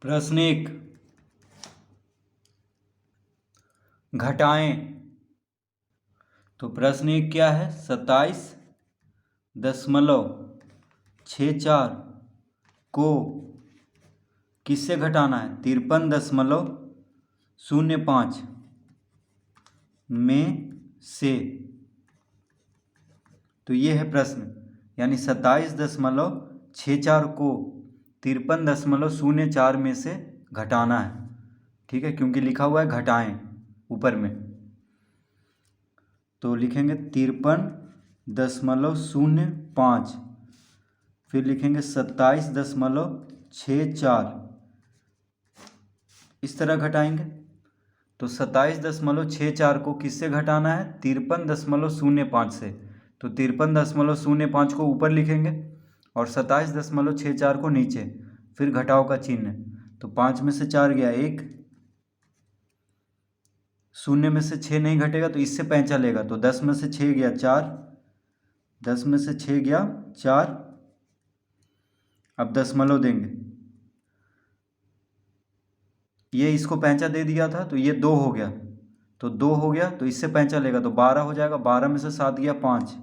प्रश्न 1, घटाएं। तो प्रश्न 1 क्या है? 27.64 को किससे घटाना है? 53.05 में से। तो ये है प्रश्न, यानी 27.64 को 53.04 में से घटाना है। ठीक है, क्योंकि लिखा हुआ है घटाएं ऊपर में। तो लिखेंगे 53.05, फिर लिखेंगे 27.64, इस तरह घटाएंगे। तो 27.64 को किससे घटाना है? 53.05 से। तो 53.05 को ऊपर लिखेंगे और 27.64 को नीचे, फिर घटाव का चिन्ह। तो 5 में से 4 गया 1, 0 में से 6 नहीं घटेगा तो इससे पैंचा लेगा। तो 10 में से 6 गया 4, 10 में से 6 गया 4। अब दशमलव देंगे, ये इसको पैंचा दे दिया था तो ये 2 हो गया, तो 2 हो गया तो इससे पैंचा लेगा तो 12 हो जाएगा। 12 में से 7 गया 5,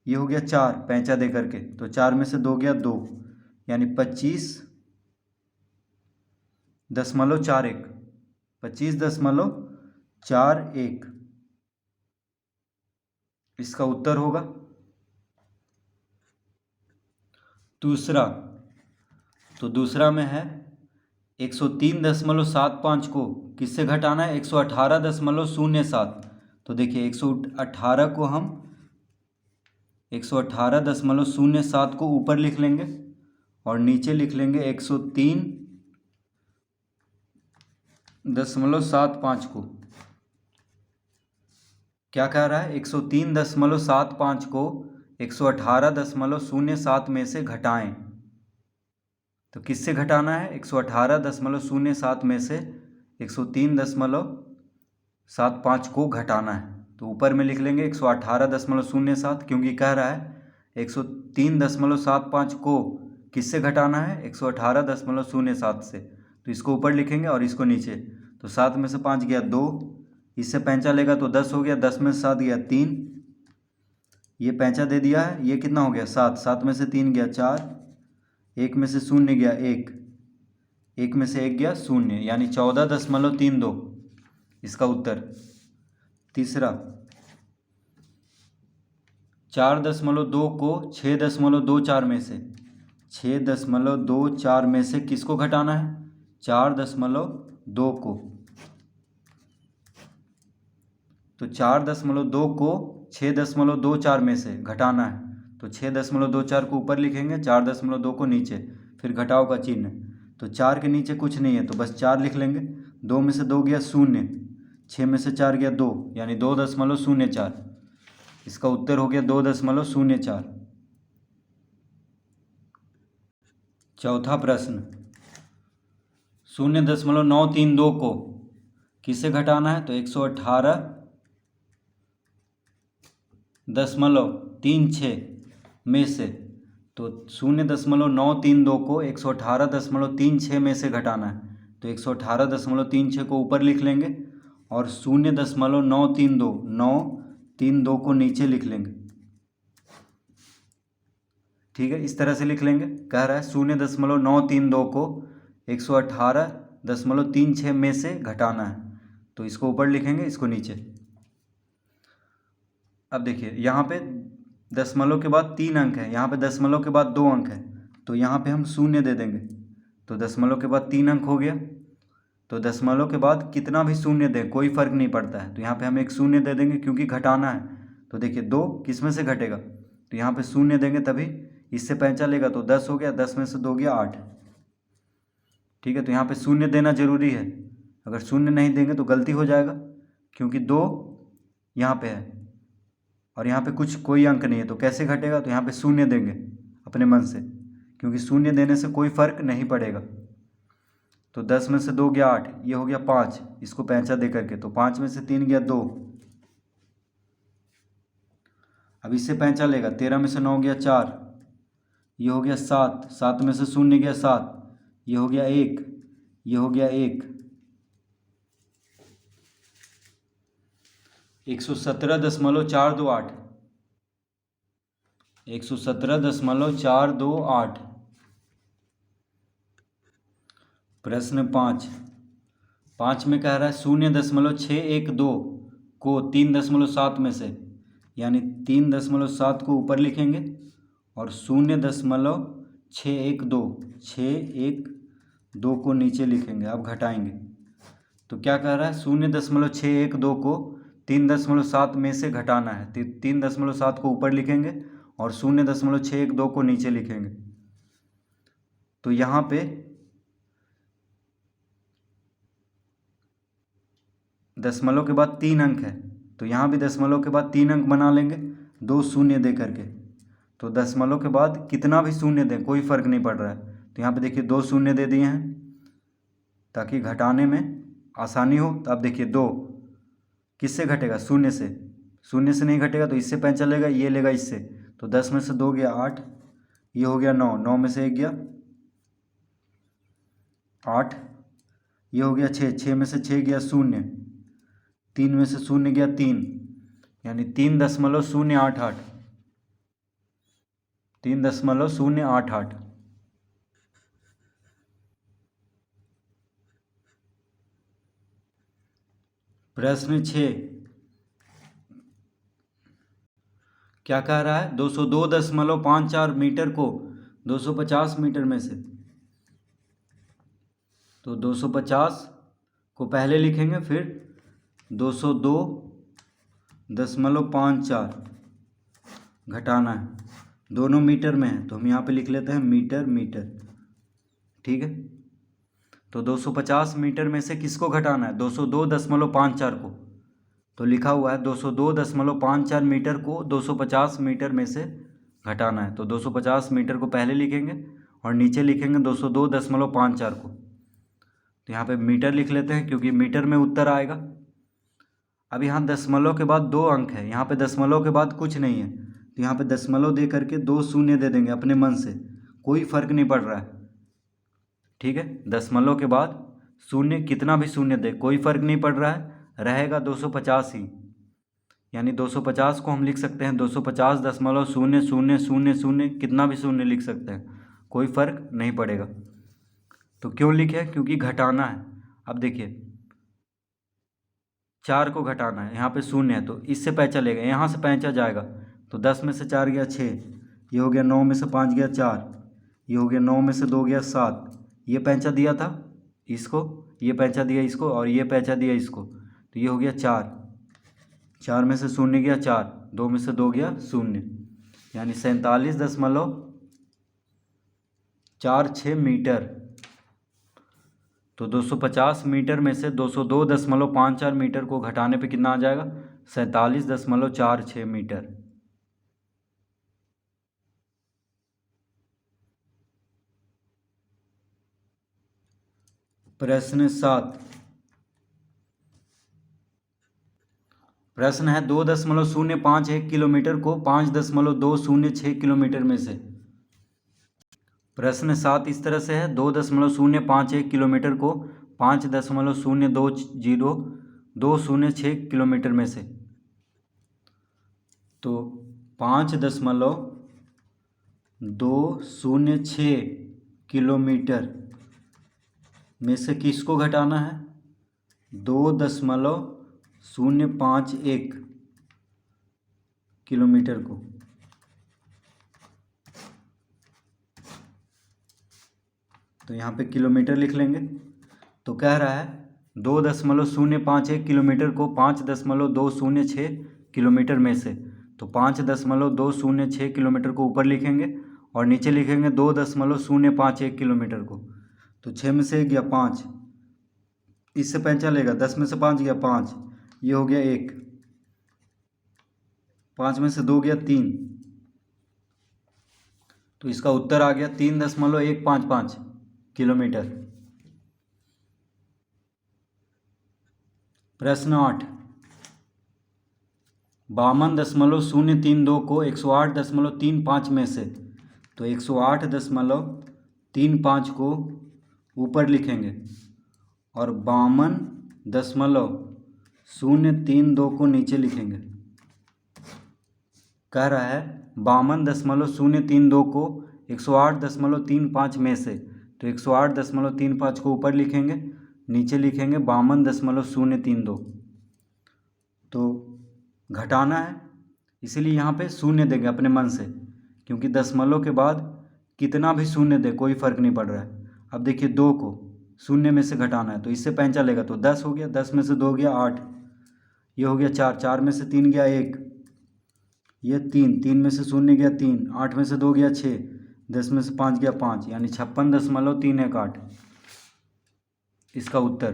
ये हो गया 4 पैंचा दे करके। तो 4 में से 2 गया 2, यानी 25.41, 25.41 इसका उत्तर होगा। दूसरा, तो दूसरा में है 103.75 को किससे घटाना है? 118.07। तो देखिए 118 को हम 118.07 को ऊपर लिख लेंगे और नीचे लिख लेंगे 103.75 को। क्या कह रहा है? 103.75 को 118.07 में से घटाएं। तो किससे घटाना है? 118.07 में से 103.75 को घटाना है। तो ऊपर में लिख लेंगे 118.07, क्योंकि कह रहा है 103.75 को किससे घटाना है? 118.07 से। तो इसको ऊपर लिखेंगे और इसको नीचे। तो 7 में से 5 गया 2, इससे पैंचा लेगा तो 10 हो गया। 10 में से 7 गया 3, ये पैंचा दे दिया है। ये कितना हो गया? 7, 7 में से 3 गया 4, 1 में से 0 गया 1, 1 में से 1 गया 0, यानी 14.32 इसका उत्तर। तीसरा, 4.2 को 6.24 में से, 6.24 में से किसको घटाना है? 4.2 को। तो 4.2 को 6.24 में से घटाना है। तो 6.24 को ऊपर लिखेंगे, 4.2 को नीचे, फिर घटाव का चिन्ह। तो 4 के नीचे कुछ नहीं है तो बस 4 लिख लेंगे। 2 में से 2 गया 0, 6 में से 4 गया 2, यानी 2.04 इसका उत्तर हो गया 2.04। चौथा प्रश्न, 0.932 को किससे घटाना है? तो 118.36 में से। तो 0.932 को 118.36 में से घटाना है। तो 118.36 को ऊपर लिख लेंगे और 0.932 को नीचे लिख लेंगे। ठीक है, इस तरह से लिख लेंगे। कह रहा है 0.932 को 118.36 में से घटाना है। तो इसको ऊपर लिखेंगे, इसको नीचे। अब देखिए यहाँ पे दशमलव के बाद 3 अंक है, यहाँ पे दशमलव के बाद 2 अंक है, तो यहाँ पे हम 0 दे देंगे। तो दशमलव के बाद 3 अंक हो गया। तो दशमलव के बाद कितना भी 0 दें कोई फ़र्क नहीं पड़ता है। तो यहाँ पे हम एक 0 दे देंगे क्योंकि घटाना है। तो देखिए 2 किस में से घटेगा? तो यहाँ पे 0 देंगे तभी, इससे पैंचा लेगा तो 10 हो गया। 10 में से 2 गया 8। ठीक है, तो यहाँ पे 0 देना जरूरी है। अगर 0 नहीं देंगे तो गलती हो जाएगा, क्योंकि 2 यहाँ पे है और यहाँ पे कोई अंक नहीं है। तो कैसे घटेगा? तो यहाँ पे 0 देंगे अपने मन से, क्योंकि 0 देने से कोई फ़र्क नहीं पड़ेगा। तो 10 में से 2 गया 8, ये हो गया 5, इसको पैंचा दे करके। तो 5 में से 3 गया 2, अब इससे पैंचा लेगा। 13 में से 9 गया 4, ये हो गया 7, 7 में से 0 गया 7, ये हो गया 1, ये हो गया 1, 117.428, 117.428। प्रश्न 5 में कह रहा है 0.612 को 3.7 में से, यानी 3.7 को ऊपर लिखेंगे और 0.612 को नीचे लिखेंगे। अब घटाएंगे तो क्या कह रहा है, 0.612 को 3.7 में से घटाना है। 3.7 को ऊपर लिखेंगे और 0.612 को नीचे लिखेंगे। तो यहाँ पे दशमलव के बाद 3 अंक है, तो यहाँ भी दशमलव के बाद 3 अंक बना लेंगे 2 शून्य दे करके। तो दशमलव के बाद कितना भी शून्य दें कोई फ़र्क नहीं पड़ रहा है। तो यहाँ पे देखिए 2 शून्य दे दिए हैं ताकि घटाने में आसानी हो। तो अब देखिए 2 किससे घटेगा, शून्य से। शून्य से नहीं घटेगा तो इससे पैंचा लेगा, ये लेगा इससे। तो 10 में से 2 गया 8, ये हो गया 9, 9 में से 1 गया 8, ये हो गया 6, 6 में से 6 गया 0, 3 में से 0 गया 3, यानी 3.088, 3.088। प्रश्न 6 क्या कह रहा है, 202.54 मीटर को 250 मीटर में से। तो 250 को पहले लिखेंगे, फिर 202.54 घटाना है। दोनों मीटर में है तो हम यहाँ पे लिख लेते हैं मीटर मीटर, ठीक है। तो 250 मीटर में से किसको घटाना है, 202.54 को। तो लिखा हुआ है 202.54 मीटर को 250 मीटर में से घटाना है। तो 250 मीटर को पहले लिखेंगे और नीचे लिखेंगे 202.54 को। तो यहाँ पे मीटर लिख लेते हैं क्योंकि मीटर में उत्तर आएगा। अब यहाँ दशमलव के बाद 2 अंक है, यहाँ पे दशमलव के बाद कुछ नहीं है, तो यहाँ पे दशमलव दे करके 2 शून्य दे देंगे अपने मन से, कोई फ़र्क नहीं पड़ रहा है, ठीक है। दशमलव के बाद शून्य, कितना भी शून्य दे कोई फ़र्क नहीं पड़ रहा है, रहेगा 250 ही। यानी 250 को हम लिख सकते हैं 250.00000, कितना भी शून्य लिख सकते हैं, कोई फ़र्क नहीं पड़ेगा। तो क्यों लिखे, क्योंकि घटाना है। अब देखिए 4 को घटाना है, यहाँ पे शून्य है तो इससे पैंचा लेगा, यहाँ से पैंचा जाएगा। तो 10 में से 4 गया 6, ये हो गया 9 में से 5 गया 4, ये हो गया 9 में से 2 गया 7, ये पैंचा दिया था इसको, ये पैंचा दिया इसको और ये पैंचा दिया इसको, तो ये हो गया 4, 4 में से शून्य गया 4, 2 में से 2 गया 0, यानी 47.46 मीटर। तो 250 मीटर में से 202.54 मीटर को घटाने पे कितना आ जाएगा, 47.46 मीटर। प्रश्न 7 प्रश्न है 2.051 किलोमीटर को 5.206 किलोमीटर में से। प्रश्न 7 इस तरह से है, 2.051 किलोमीटर को 5.020 किलोमीटर में से। तो 5.206 किलोमीटर में से किसको घटाना है, 2.051 किलोमीटर को। तो यहाँ पे किलोमीटर लिख लेंगे। तो कह रहा है 2.051 किलोमीटर को 5.206 किलोमीटर में से। तो 5.206 किलोमीटर को ऊपर लिखेंगे और नीचे लिखेंगे 2.051 किलोमीटर को। तो 6 में से 1 गया 5, इससे पैंचा लेगा, 10 में से 5 गया 5, ये हो गया 1, 5 में से 2 गया 3, तो इसका उत्तर आ गया 3.155 किलोमीटर। प्रश्न 8 52.032 को 108.35 में से। तो 108.35 को ऊपर लिखेंगे और 52.032 को नीचे लिखेंगे। कह रहा है 52.032 को 108.35 में से, तो 108.35 को ऊपर लिखेंगे, नीचे लिखेंगे 52.032। तो घटाना है इसीलिए यहाँ पे शून्य देंगे अपने मन से, क्योंकि दशमलव के बाद कितना भी शून्य दे कोई फ़र्क नहीं पड़ रहा है। अब देखिए 2 को शून्य में से घटाना है, तो इससे पैंचा लेगा तो 10 हो गया, 10 में से 2 गया 8, ये हो गया 4, 4 में से 3 गया 1, ये 3, 3 में से शून्य गया 3, 8 में से 2 गया 6, 10 में से 5 गया 5, यानी 56.318 इसका उत्तर।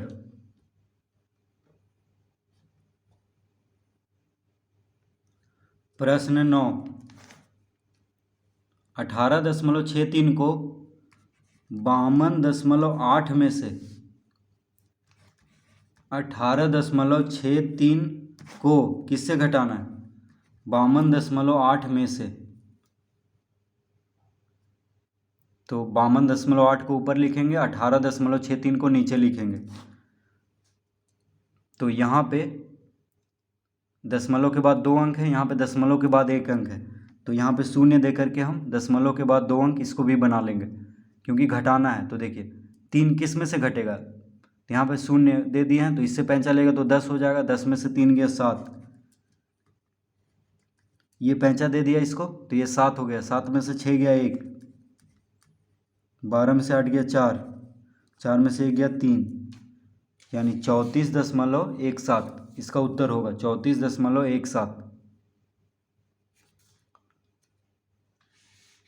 प्रश्न 9, 18.63 को 52.8 में से 18.63 को किससे घटाना है? 52.8 में से। तो 52.8 को ऊपर लिखेंगे, 18.63 को नीचे लिखेंगे। तो यहाँ पे दशमलव के बाद 2 अंक है, यहाँ पे दशमलव के बाद 1 अंक है, तो यहाँ पे शून्य दे करके हम दशमलव के बाद 2 अंक इसको भी बना लेंगे, क्योंकि घटाना है। तो देखिए 3 किस में से घटेगा, तो यहाँ पे शून्य दे दिए हैं, तो इससे पैंचा लेगा तो 10 हो जाएगा, 10 में से 3 गया 7, ये पैंचा दे दिया इसको, तो ये 7 हो गया, 7 में से 6 गया 1, 12 में से 8 गया 4, 4 में से 1 गया 3, यानी 34.17 इसका उत्तर होगा, 34.17।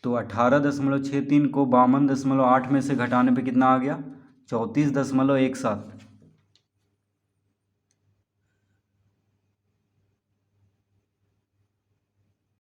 तो 18.63 को 52.8 में से घटाने पे कितना आ गया? 34.17।